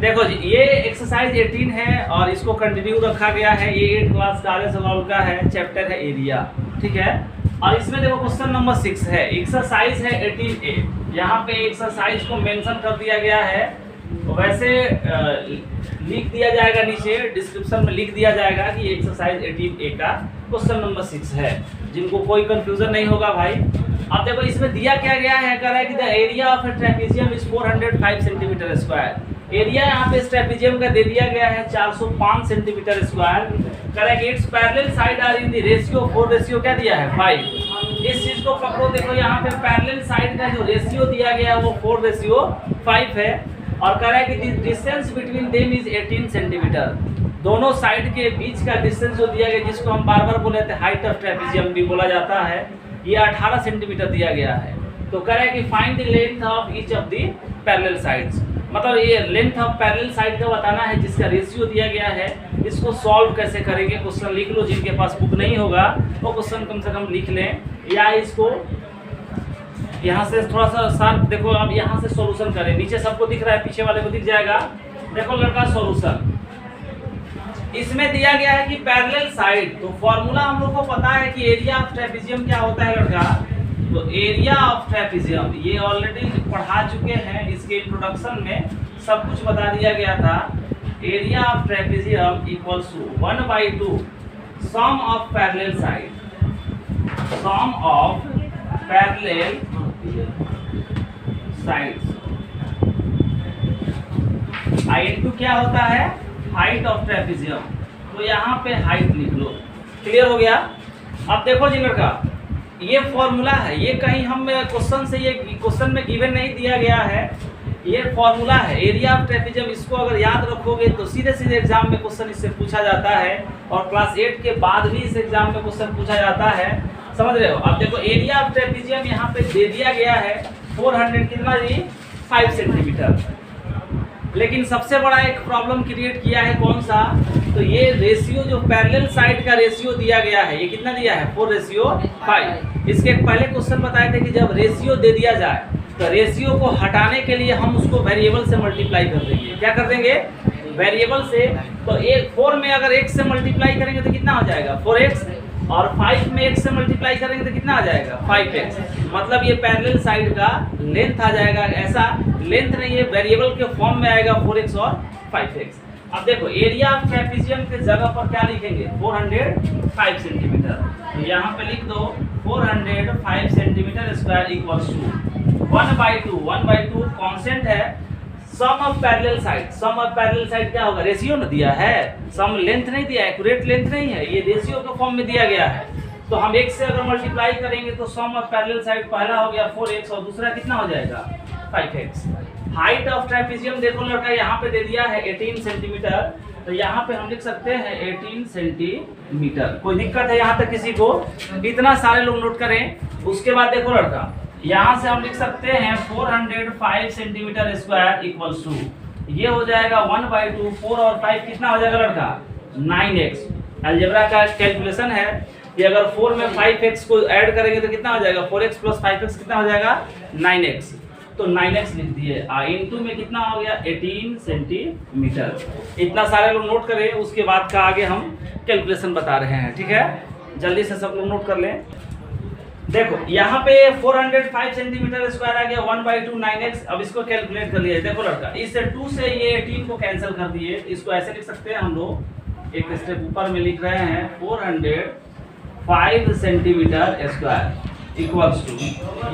देखो जी, ये एक्सरसाइज 18 है और इसको कंटिन्यू रखा गया है। ये 8 क्लास का आर्य सवाल का है, चैप्टर है एरिया, ठीक है। और इसमें देखो क्वेश्चन नंबर 6 है, एक्सरसाइज है 18A। यहाँ पे एक्सरसाइज को मेंशन कर दिया गया है, तो वैसे लिख दिया जाएगा नीचे डिस्क्रिप्शन में, लिख दिया जाएगा कि एक्सरसाइज 18A का क्वेश्चन नंबर 6 है, जिनको कोई कंफ्यूजन नहीं होगा भाई। अब देखो इसमें दिया क्या गया है, कह रहा है कि the area of A trapezium is 405 centimetre square. Area यहाँ पे ट्रेपेजियम का दे दिया गया है 405 सेंटीमीटर स्क्वायर। कह रहा है कि it's parallel side are in the ratio 4 ratio क्या दिया है 5। इस चीज को पकड़ो, देखो यहाँ पे पैरेलल साइड का जो रेशियो दिया गया है वो 4 रेशियो 5 है। और कह रहा है कि distance between them is 18 centimetre. दोनों साइड के बीच का डिस्टेंस जो दिया गया, जिसको हम बार बार बोले थे हाइट ऑफ ट्रेपेजियम भी बोला जाता है, ये 18 सेंटीमीटर दिया गया है। तो कह रहा है कि find the length of each of the parallel sides, मतलब ये लेंथ ऑफ पैरेलल साइड का बताना है जिसका रेशियो दिया गया है। इसको सॉल्व कैसे करेंगे, क्वेश्चन लिख लो, जिनके पास बुक नहीं होगा वो क्वेश्चन कम से कम लिख लें, या इसको यहाँ से थोड़ा सा शार्प देखो। अब यहाँ से सॉल्यूशन करें, नीचे सबको दिख रहा है, पीछे वाले को दिख जाएगा। देखो लड़का सॉल्यूशन इसमें दिया गया है कि पैरेलल साइड, तो फॉर्मूला हम लोग को पता है कि एरिया ऑफ ट्रेपेजियम क्या होता है लड़का। तो एरिया ऑफ ट्रेपेजियम ये ऑलरेडी पढ़ा चुके हैं, इसके इंट्रोडक्शन में सब कुछ बता दिया गया था। Area of trapezium equals to 1/2 sum of parallel side, sum of parallel sides. I into क्या होता है, हाइट ऑफ ट्रेपेजियम। तो यहाँ पे हाइट लिख लो, क्लियर हो गया। अब देखो जी लड़का, ये फॉर्मूला है, ये कहीं हम क्वेश्चन से, ये क्वेश्चन में गिवन नहीं दिया गया है, ये फॉर्मूला है एरिया ऑफ ट्रेपेजियम। इसको अगर याद रखोगे तो सीधे सीधे एग्जाम में क्वेश्चन इससे पूछा जाता है, और क्लास 8 के बाद भी इस एग्जाम में क्वेश्चन पूछा जाता है, समझ रहे हो। अब देखो एरिया ऑफ ट्रेपेजियम यहाँ पे दे दिया गया है 400 कितना जी 5 सेंटीमीटर। लेकिन सबसे बड़ा एक प्रॉब्लम क्रिएट किया है, कौन सा, तो ये रेशियो जो पैरेलल साइड का रेशियो दिया गया है, ये कितना दिया है 4 रेशियो 5। इसके पहले क्वेश्चन बताए थे कि जब रेशियो दे दिया जाए तो रेशियो को हटाने के लिए हम उसको वेरिएबल से मल्टीप्लाई कर देंगे। क्या कर देंगे, वेरिएबल से। तो 4 में अगर x से मल्टीप्लाई करेंगे तो कितना हो जाएगा 4x, और 5 में x से मल्टीप्लाई करेंगे तो कितना आ जाएगा 5x। मतलब ये पैरेलल साइड का लेंथ आ जाएगा, ऐसा लेंथ नहीं है, वेरिएबल के फॉर्म में आएगा 4x और 5x। अब देखो एरिया ऑफ ट्रेपेजियम के जगह पर क्या लिखेंगे 405 सेंटीमीटर। तो यहाँ पे लिख दो 405 centimetre square equals to 1/2 constant है, sum of parallel side. Sum of parallel side क्या होगा, रेशियो ना दिया है, सम लेंथ नहीं दिया, एक्यूरेट लेंथ नहीं है, ये रेशियो के फॉर्म में दिया गया है। तो हम x से अगर मल्टीप्लाई करेंगे तो सम ऑफ पैरेलल साइड पहला हो गया 4x और दूसरा कितना हो जाएगा 5x। हाइट ऑफ ट्रेपेजियम देखो लड़का यहाँ पे दे दिया है 18 सेंटीमीटर, तो यहाँ पे हम लिख सकते हैं 18 सेंटीमीटर। कोई दिक्कत है यहाँ तक किसी को, इतना सारे लोग नोट करें। उसके बाद देखो लड़का, यहाँ से हम लिख सकते हैं 405 सेंटीमीटर स्क्वायर इक्वल्स टू, ये हो जाएगा 1/2, 4 और 5 कितना हो जाएगा लड़का 9x। अलजेब्रा का कैलकुलेशन है कि अगर 4 में 5x को ऐड करेंगे तो कितना हो जाएगा 4x प्लस 5x कितना हो जाएगा 9x। तो 9x लिख दिए, इनटू में कितना हो गया 18 सेंटीमीटर। इतना सारे लोग नोट करें, उसके बाद का आगे हम कैलकुलेशन बता रहे हैं, ठीक है। जल्दी से सब लोग नोट कर लें। देखो यहाँ पे 405 सेंटीमीटर स्क्वायर आ गया 1/2 9x। अब इसको कैलकुलेट कर लिया, देखो लड़का, इस 2 से ये 18 को कैंसिल कर दिए। इसको ऐसे लिख सकते हैं हम लोग, एक स्टेप ऊपर में लिख रहे हैं 405 सेंटीमीटर स्क्वायर इक्वल्स टू,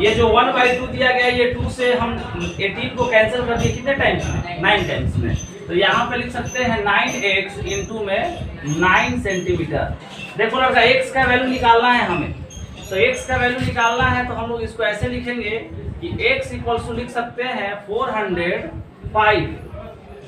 ये जो 1/2 दिया गया, ये 2 से हम 18 को कैंसिल कर दिए कितने टाइम्स में 9 टाइम्स में। तो यहाँ पे लिख सकते हैं 9x इंटू में 9 सेंटीमीटर। देखो लड़का x का वैल्यू निकालना है हमें, तो x का वैल्यू निकालना है तो हम लोग इसको ऐसे लिखेंगे कि x इक्वल्स टू लिख सकते हैं 405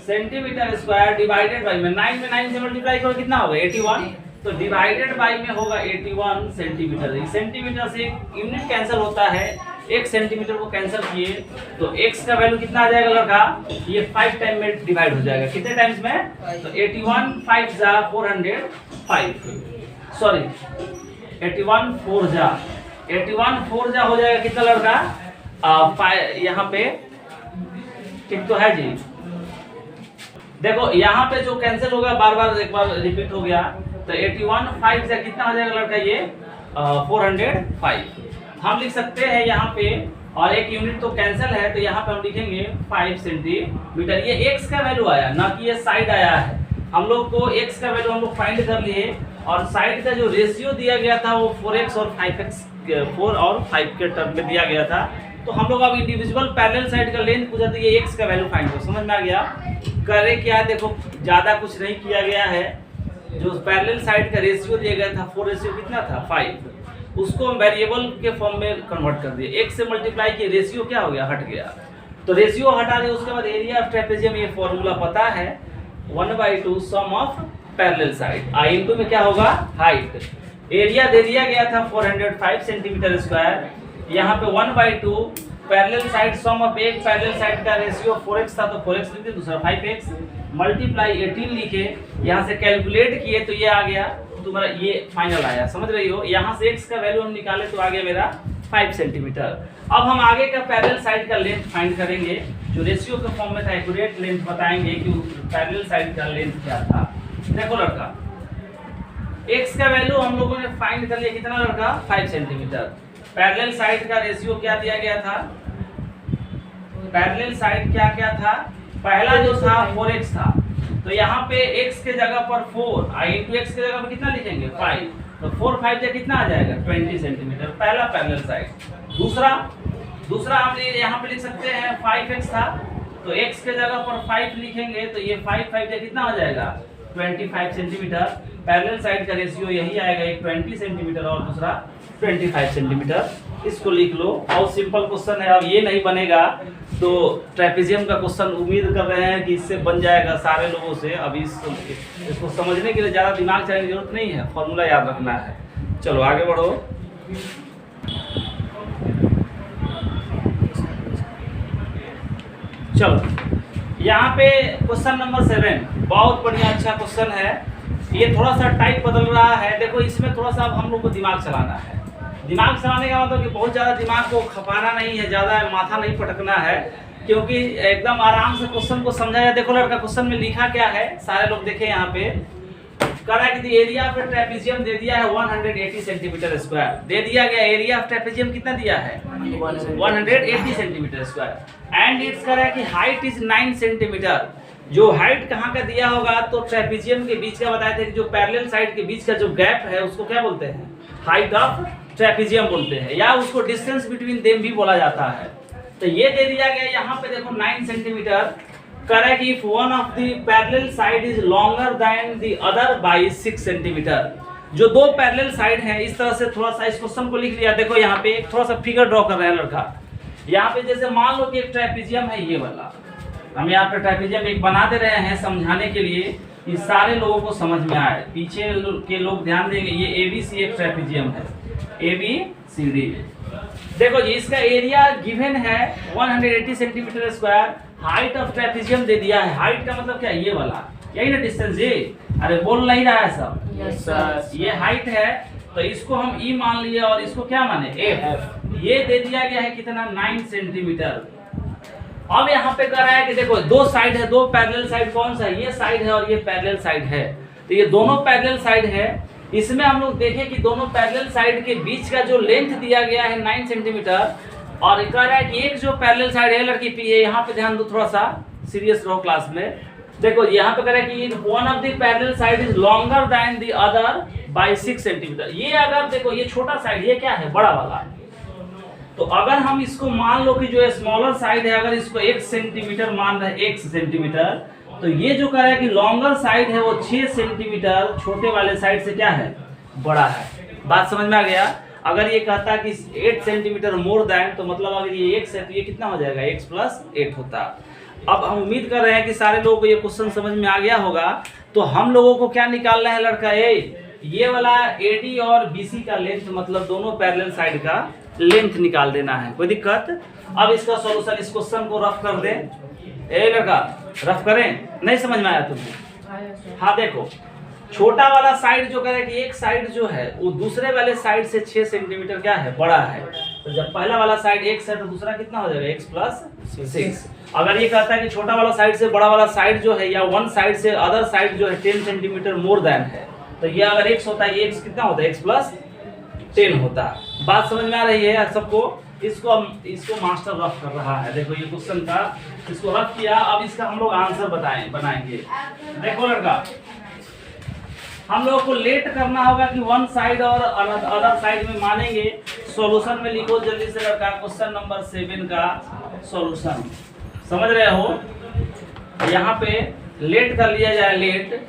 सेंटीमीटर स्क्वायर डिवाइडेड बाई में 9 से मल्टीप्लाई करो कितना होगा 81, तो डिवाइडेड बाई में होगा 81 सेंटीमीटर। सेंटीमीटर से एक यूनिट कैंसिल होता है, 1 सेंटीमीटर को कैंसिल किए तो x का वैल्यू कितना आ जाएगा लड़का, ये 5 टाइम में डिवाइड हो जाएगा। कितने टाइम्स में, तो 81 5 जा 405, सॉरी 81 4 जा हो जाएगा कितना लड़का यहाँ पे, ठीक तो है जी, देखो यहाँ पे जो कैंसिल होगा बार बार एक बार रिपीट हो गया, तो 81 से कितना हो जाएगा लड़का ये 405 हम लिख सकते हैं यहाँ पे, और एक यूनिट तो कैंसिल है तो यहाँ पे हम लिखेंगे 5 सेंटीमीटर। ये एक्स का वैल्यू आया, ना कि ये साइड आया है। हम लोग को एक्स का वैल्यू हम लोग फाइंड कर लिए, और साइड का जो रेशियो दिया गया था वो 4x और 5x 4 और 5 के टर्म में दिया गया था। तो हम लोग अब इंडिविजुअल पैरेलल साइड का लेंथ पूछा, तो ये एक्स का वैल्यू फाइंड करो। समझ में आ गया? करे क्या, देखो ज़्यादा कुछ नहीं किया गया है। जो पैरेलल साइड का रेशियो दिया गया था 4 रेशियो कितना था 5, उसको हम वेरिएबल के फॉर्म में कन्वर्ट कर दिए। x से मल्टीप्लाई किए, रेशियो क्या हो गया, हट गया। तो रेशियो हटा दिए, उसके बाद एरिया ऑफ ट्रेपेजियम, ये फॉर्मूला पता है 1/2 sum of parallel side. I into में क्या होगा, हाइट। एरिया दे दिया गया था 405 सेंटीमीटर स्क्वायर। यहाँ पे 1/2 पैरेलल साइड सम ऑफ एक पैरेलल साइड का रेशियो 4x था तो 4x लिखे, दूसरा 5x मल्टीप्लाई 18 लिखे, यहाँ से कैलकुलेट किए तो ये आ गया तुम्हारा, ये फाइनल आया। समझ रही हो? यहाँ से x का वैल्यू हम निकाले तो आ गया मेरा 5 सेंटीमीटर। अब हम आगे का पैरेलल साइड का लेंथ फाइंड करेंगे, जो रेशियो के फॉर्म में था। एक्यूरेट लेंथ बताएंगे कि पैरेलल साइड का लेंथ क्या था। देखो लड़का, x का वैल्यू हम लोगों ने फाइंड कर लिया, कितना लड़का, 5 सेंटीमीटर। पैरेलल साइड का रेशियो क्या दिया गया था, पैरेलल साइड क्या क्या था, पहला जो था 4x था, तो यहाँ पे x के जगह पर 4 आई इंटू x के जगह पर कितना लिखेंगे 5, तो 4 5 से कितना आ जाएगा 20 सेंटीमीटर, पहला पैरेलल साइड। दूसरा हम यहाँ पे लिख सकते हैं 5x था, तो x के जगह पर 5 लिखेंगे तो ये 5 5 से कितना हो जाएगा 25 सेंटीमीटर। पैरेलल साइड का रेशियो यही आएगा, एक 20 सेंटीमीटर और दूसरा 25 सेंटीमीटर। इसको लिख लो। बहुत सिंपल क्वेश्चन है। अब ये नहीं बनेगा तो ट्रेपेजियम का क्वेश्चन उम्मीद कर रहे हैं कि इससे बन जाएगा सारे लोगों से। अभी इसको समझने के लिए ज़्यादा दिमाग चलाने की जरूरत नहीं है, फॉर्मूला याद रखना है। चलो आगे बढ़ो। चलो यहाँ पे क्वेश्चन नंबर 7 बहुत बढ़िया अच्छा क्वेश्चन है। ये थोड़ा सा टाइप बदल रहा है। देखो इसमें थोड़ा सा अब हम लोग को दिमाग चलाना है। दिमाग चलाने का मतलब कि बहुत ज़्यादा दिमाग को खपाना नहीं है, ज़्यादा माथा नहीं पटकना है, क्योंकि एकदम आराम से क्वेश्चन को समझा जाए। देखो लड़का, क्वेश्चन में लिखा क्या है, सारे लोग देखें यहाँ पे। कह रहा है कि एरिया ऑफ ट्रेपेजियम दे दिया है 180 सेंटीमीटर स्क्वायर दे दिया गया। एरिया ऑफ ट्रेपेजियम कितना दिया है 180 सेंटीमीटर स्क्वायर। एंड इट्स कह रहा है कि हाइट इज 9 सेंटीमीटर। जो हाइट कहाँ का दिया होगा, तो ट्रेपेजियम के बीच का बताए थे कि जो पैरेलल साइड के बीच का जो गैप है उसको क्या बोलते हैं, हाइट ऑफ ट्रेपेजियम बोलते हैं, या उसको डिस्टेंस बिटवीन देम भी बोला जाता है। तो ये दे दिया गया यहाँ पे देखो 9 सेंटीमीटर। कह रहा है कि if one of the parallel side is longer than the other by 6 centimetre. जो दो पैरेलल साइड हैं, इस तरह से थोड़ा सा इस क्वेश्चन को लिख लिया। देखो यहाँ पे एक थोड़ा सा फिगर ड्रॉ कर रहे हैं लड़का। यहाँ पे जैसे मान लो कि एक ट्रेपेजियम है, ये वाला हम यहाँ पे ट्रेपेजियम एक बना दे रहे हैं समझाने के लिए कि सारे लोगों को समझ में आए। पीछे के लोग ध्यान देंगे। ये ABC एक ट्रेपेजियम है, ABCD। देखो जी, इसका एरिया गिवन है 180 centimetre square. Height of trapezium दे दिया है। हाइट का मतलब क्या है, ये वाला, यही ना डिस्टेंस। ये अरे बोल नहीं रहा है सब। yes, ये हाइट है, तो इसको हम E मान लिए और इसको क्या माने F। ये दे दिया गया है कितना 9 सेंटीमीटर। अब यहाँ पे कह रहा है कि देखो दो साइड है, दो पैरेलल साइड। कौन सा, ये साइड है और ये पैरेलल साइड है। तो ये दोनों पैरेलल साइड है। इसमें हम लोग देखें कि दोनों पैरेलल साइड के बीच का जो लेंथ दिया गया है 9 सेंटीमीटर। और कह रहा है कि एक जो पैरेलल साइड है लड़की पी है, यहाँ पे ध्यान दो, थोड़ा सा सीरियस रहो क्लास में। देखो यहाँ पे कह रहा है कि one of the parallel side is longer than the other by 6 centimetre. ये अगर देखो ये छोटा साइड, ये क्या है बड़ा वाला, तो अगर हम इसको मान लो कि जो स्मॉलर साइड है, अगर इसको 1 सेंटीमीटर मान रहे हैं, 1 सेंटीमीटर, तो ये जो कह रहा है कि लॉन्गर साइड है वो 6 सेंटीमीटर छोटे वाले साइड से क्या है, बड़ा है। बात समझ में आ गया। अगर ये कहता कि 8 सेंटीमीटर मोर देन, तो मतलब अगर ये x है तो ये कितना हो जाएगा, x + 8 होता। अब हम उम्मीद कर रहे हैं कि सारे लोगों को ये क्वेश्चन समझ में आ गया होगा। तो हम लोगों को क्या निकालना है लड़का, ये वाला AD और BC का लेंथ, मतलब दोनों पैरेलल साइड का लेंथ निकाल देना है। कोई दिक्कत? अब इसका सॉल्यूशन, इस क्वेश्चन को रफ कर दें। लड़का रफ करें, नहीं समझ में आया तुमको? हाँ देखो, छोटा वाला साइड जो कह रहा है कि एक साइड जो है वो दूसरे वाले साइड से 6 सेंटीमीटर क्या है, बड़ा है। तो जब पहला वाला साइड x है तो दूसरा कितना हो जाएगा x प्लस 6। अगर ये कहता है कि छोटा वाला साइड से बड़ा वाला साइड जो है या वन साइड से अदर साइड जो है 10 सेंटीमीटर मोर देन है, तो ये अगर x होता है, ये x कितना होता है, x प्लस 10 होता है। बात समझ में आ रही है सबको? इसको मास्टर रफ कर रहा है। देखो ये क्वेश्चन का इसको रफ किया, अब इसका हम लोग आंसर बनाएंगे। देखो लड़का, हम लोगों को लेट करना होगा कि वन साइड और अदर साइड में मानेंगे। सॉल्यूशन में लिखो जल्दी से लड़का, क्वेश्चन नंबर 7 का सॉल्यूशन। समझ रहे हो? यहाँ पे लेट कर लिया जाए, let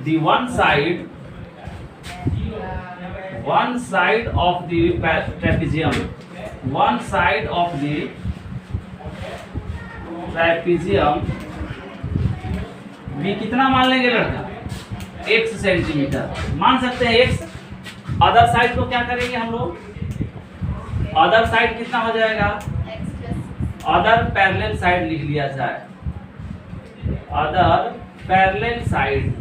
the one side of the trapezium, one side of the trapezium भी कितना मान लेंगे लड़का, x सेंटीमीटर मान सकते हैं x। अदर साइड को क्या करेंगे हम लोग, अदर साइड कितना हो जाएगा, अदर पैरेलल साइड लिख लिया जाए, अदर पैरेलल साइड।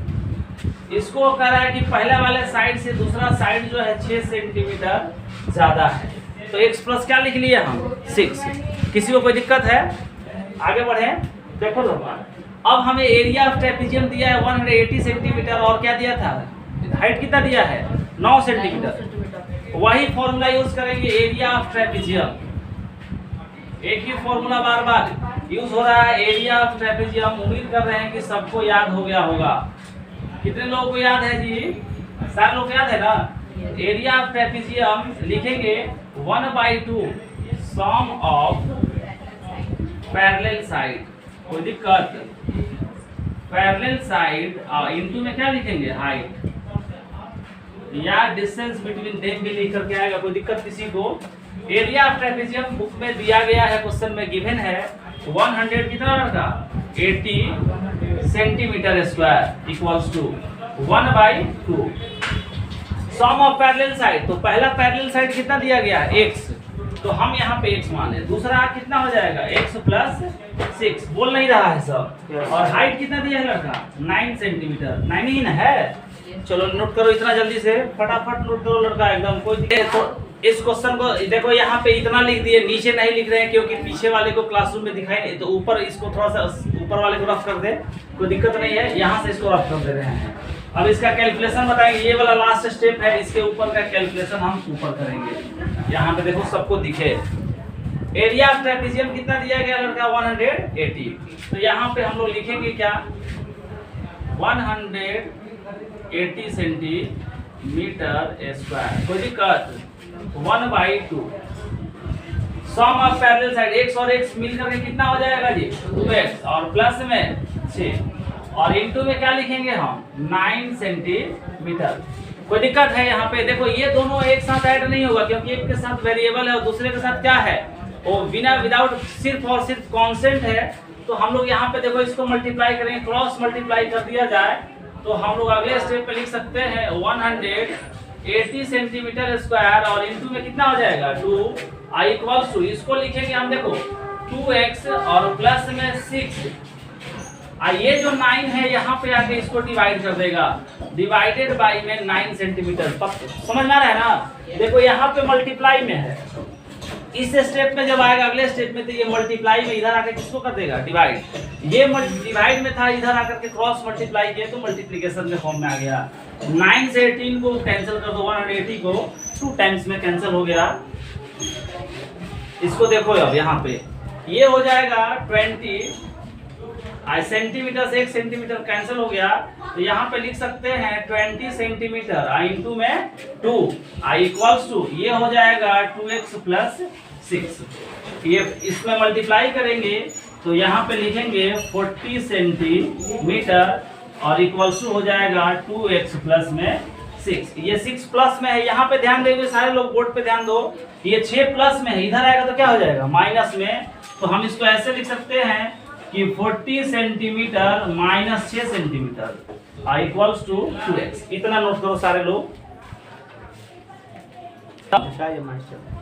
इसको कह रहा है कि पहले वाले साइड से दूसरा साइड जो है 6 सेंटीमीटर ज्यादा है, तो x प्लस क्या लिख लिए हम, 6। किसी को कोई दिक्कत है? आगे बढ़े। देखो दोस्तों, अब हमें एरिया ऑफ ट्रेपेजियम दिया है 180 सेंटीमीटर, और क्या दिया था, हाइट कितना दिया है, 9 सेंटीमीटर। वही फॉर्मूला यूज करेंगे, एरिया ऑफ ट्रेपेजियम। एक ही फॉर्मूला बार बार यूज हो रहा है, एरिया ऑफ ट्रेपेजियम। उम्मीद कर रहे हैं कि सबको याद हो गया होगा। कितने लोगों को याद है जी? सारे लोग याद है ना? एरिया ऑफ ट्रेपेजियम लिखेंगे 1/2 सम ऑफ पैरेलल साइड। कोई दिक्कत? पैरेलल साइड इनटू में क्या लिखेंगे, हाइट या डिस्टेंस बिटवीन देम भी लिख करके आएगा। कोई दिक्कत किसी को? एरिया ऑफ ट्रेपेजियम बुक में दिया गया है, क्वेश्चन में गिवन है 100 कितना लड़का, 80 centimetre square equals to 1/2 sum of parallel side. तो पहला पैरेलल साइड कितना दिया गया है, x, तो हम यहाँ पे x माने। दूसरा कितना हो जाएगा, x प्लस 6। बोल नहीं रहा है सब। और हाइट कितना दिया है लड़का, 9 सेंटीमीटर। 9 ही ना है? चलो नोट करो इतना जल्दी से, फटाफट नोट करो लड़का एकदम। कोई तो इस क्वेश्चन को देखो, यहाँ पे इतना लिख दिए, नीचे नहीं लिख रहे हैं क्योंकि पीछे वाले को क्लासरूम में दिखाई नहीं, तो ऊपर इसको थोड़ा सा ऊपर वाले को रफ कर दे, कोई दिक्कत नहीं है। यहाँ से इसको रफ कर दे रहे हैं। अब इसका कैलकुलेशन बताएंगे, ये वाला लास्ट स्टेप है, इसके ऊपर का कैलकुलेशन हम ऊपर करेंगे। यहाँ पे देखो सबको दिखे, एरिया ऑफ ट्रेपेजियम कितना दिया गया लड़का, 180। तो यहाँ पे हम लोग लिखेंगे क्या, 180 सेंटीमीटर स्क्वायर। कोई दिक्कत? 1/2 sum of parallel side, x और x मिल करके कितना हो जाएगा जी, 2x, और प्लस में 6, और इनटू में क्या लिखेंगे हम, 9 सेंटीमीटर। कोई दिक्कत है? यहाँ पे देखो ये दोनों एक साथ ऐड नहीं होगा क्योंकि एक के साथ वेरिएबल है और दूसरे के साथ क्या है, वो विदाउट सिर्फ और सिर्फ कांस्टेंट है। तो हम लोग यहाँ पे देखो इसको मल्टीप्लाई करेंगे, क्रॉस मल्टीप्लाई कर दिया जाए तो हम लोग अगले स्टेप पे लिख सकते हैं 180 सेंटीमीटर स्क्वायर, और इनटू में कितना हो जाएगा, 2 आई इक्वल्स टू, इसको लिखेंगे हम देखो 2x और प्लस में 6। ये जो 9 है यहाँ पे आके इसको डिवाइड कर देगा, डिवाइडेड बाई में 9 सेंटीमीटर। समझ में आ रहा है ना? देखो यहाँ पे मल्टीप्लाई में है, इस स्टेप में जब आएगा अगले स्टेप में तो ये मल्टीप्लाई में इधर आकर किसको कर देगा, डिवाइड। ये डिवाइड में था, इधर आकर के क्रॉस मल्टीप्लाई किया तो मल्टीप्लिकेशन में फॉर्म में आ गया। 9 से 18 को कैंसिल कर दो, 180 को 2 टाइम्स में कैंसिल हो गया। इसको देखो अब यहाँ पे ये हो जाएगा 20 सेंटीमीटर से 1 सेंटीमीटर कैंसिल हो गया, तो यहाँ पे लिख सकते हैं 20 सेंटीमीटर इनटू में 2 इक्वल्स टू, ये हो जाएगा 2x प्लस 6। ये इसमें मल्टीप्लाई करेंगे तो यहाँ पे लिखेंगे 40 सेंटीमीटर और इक्वल्स टू हो जाएगा 2x प्लस में 6। ये 6 प्लस में है, यहाँ पे ध्यान देंगे सारे लोग, बोर्ड पे ध्यान दो। ये 6 प्लस में है, इधर आएगा तो क्या हो जाएगा, माइनस में। तो हम इसको ऐसे लिख सकते हैं कि 40 centimetre minus 6 centimetre equals to 2x। इतना नोट करो सारे लोग।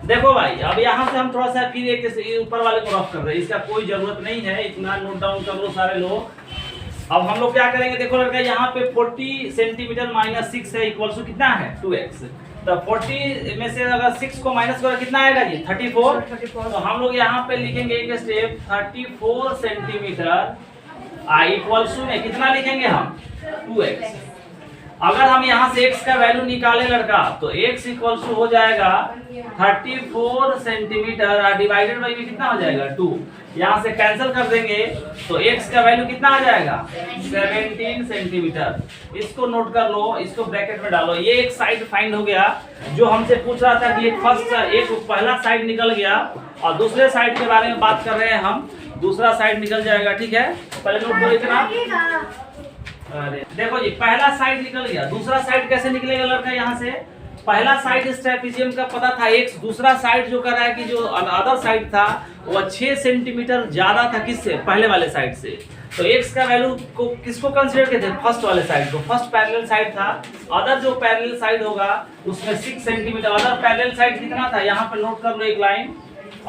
देखो भाई अब यहाँ से हम थोड़ा सा फिर एक ऊपर वाले को रफ कर रहे हैं, इसका कोई जरूरत नहीं है, इतना नोट डाउन कर लो सारे लोग। अब हम लोग क्या करेंगे, देखो लड़का यहाँ पे 40 सेंटीमीटर माइनस 6 है इक्वल्स टू कितना है, 2x। तो 40 में से अगर 6 को माइनस करो कितना आएगा जी 34। तो हम लोग यहाँ पे लिखेंगे एक स्टेप 34 सेंटीमीटर इक्वल टू में कितना लिखेंगे हम 2x। अगर हम यहाँ से x का वैल्यू निकाले लड़का तो x इक्वल टू हो जाएगा 34 सेंटीमीटर डिवाइडेड बाई में कितना हो जाएगा 2। यहाँ से कैंसिल कर देंगे तो x का वैल्यू कितना आ जाएगा 17 सेंटीमीटर। इसको नोट कर लो, इसको ब्रैकेट में डालो। ये एक साइड फाइंड हो गया जो हमसे पूछ रहा था कि एक पहला साइड निकल गया और दूसरे साइड के बारे में बात कर रहे हैं हम, दूसरा साइड निकल जाएगा। ठीक है, पहले नोट करो इतना। अरे देखो जी, पहला साइड निकल गया, दूसरा साइड कैसे निकलेगा लड़का? यहाँ से पहला साइड इस ट्रेपेजियम का पता था x, दूसरा साइड जो कर रहा है कि जो अदर साइड था वो 6 सेंटीमीटर ज्यादा था किससे? पहले वाले साइड से। तो x का वैल्यू को किसको कंसीडर करते हैं? फर्स्ट वाले साइड को। फर्स्ट पैरेलल साइड था, अदर जो पैरेलल साइड होगा उसमें 6 सेंटीमीटर। अदर पैरेलल साइड कितना था? यहाँ पे नोट कर लो एक लाइन,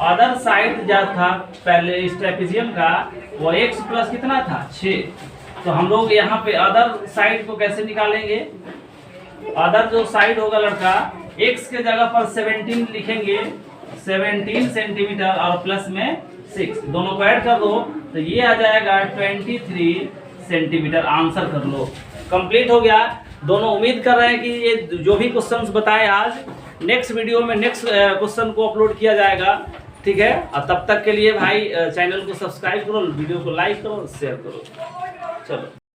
अदर साइड जो था पहले इस ट्रेपेजियम का वो x प्लस कितना था 6। तो हम लोग यहाँ पे अदर साइड को कैसे निकालेंगे? अदर जो साइड होगा लड़का x के जगह पर 17 लिखेंगे, 17 सेंटीमीटर और प्लस में 6, दोनों को ऐड कर दो तो ये आ जाएगा 23 सेंटीमीटर। आंसर कर लो, कंप्लीट हो गया। दोनों उम्मीद कर रहे हैं कि ये जो भी क्वेश्चंस बताए आज नेक्स्ट वीडियो में नेक्स्ट क्वेश्चन को अपलोड किया जाएगा। ठीक है, और तब तक के लिए भाई चैनल को सब्सक्राइब करो, वीडियो को लाइक करो, शेयर करो। चलो।